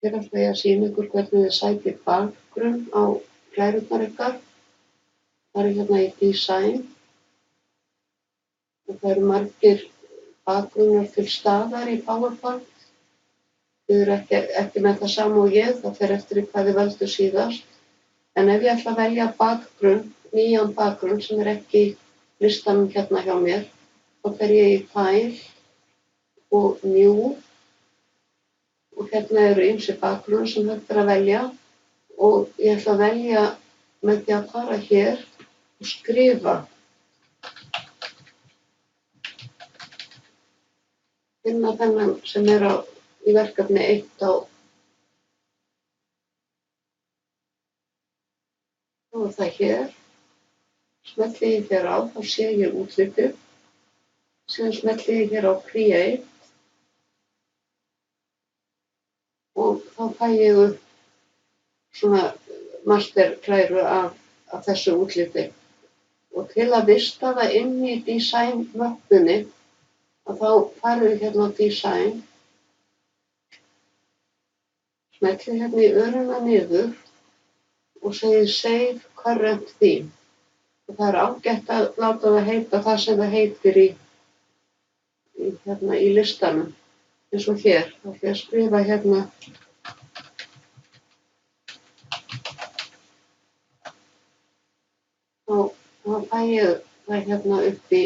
Hér ætla ég að sýna ykkur hvernig þið sækið bakgrunn á glærurnar ykkar. Það er hérna í design og það eru margir bakgrunnar til staðar í PowerPoint. Þið eru ekki með það sama og ég, það fer eftir hvað þið völdu síðast. En ef ég ætla að velja bakgrunn, nýjan bakgrunn sem er ekki í listanum hérna hjá mér, þá fer ég í File og New. Og hérna eru ýmsir bakgrunnar sem hægt er að velja og ég ætla að velja með því að fara hér og skrifa. Finna þennan sem er í verkefni 1 á. Þá er það hér. Smelli ég hér á, þá sé ég útlitið. Síðan smelli ég hér á Create. Og þá fæ ég upp svona masterklæru af þessu útliti. Og til að vista það inn í design möppunni, að þá farum við hérna á design, smelli hérna í örina niður og segi save current theme. Og það er ágætt að láta það heita það sem það heitir í listanum. Eins og hér, þá ætla ég að skrifa hérna þá fæ ég það hérna upp í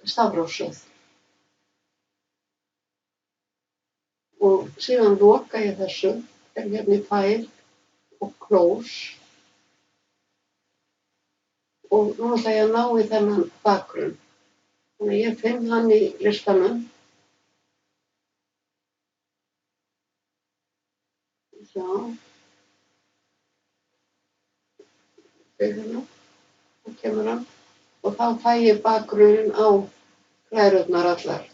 stafrófsröð. Og síðan loka ég þessu, fer hérna í File og Close. Og nú ætla ég að ná í þennan bakgrunn. Þannig að ég finn hann í listanum. Já, hérna, þá kemur hann og þá fæ ég bakgrunnin á glærurnar allar.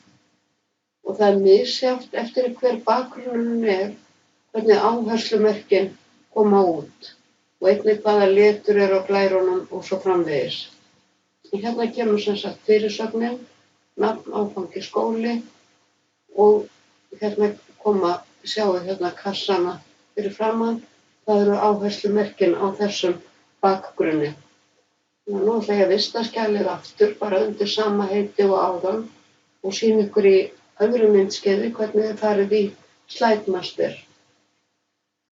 Og það er misjafnt eftir hver bakgrunnurinn er, hvernig áherslumerkin koma út og einnig hvaða litur er á glærunum og svo framvegis. Hérna kemur sem sagt fyrirsögnin, nafn, áfangi, skóli og hérna sjáum við hérna kassana fyrir framan, það eru áherslumerkin á þessum bakgrunni. Nú ætla ég að vista skjalið aftur, bara undir sama heiti og áðan og sýna ykkur í öðru myndskeiði hvernig þið farið í Slide Master.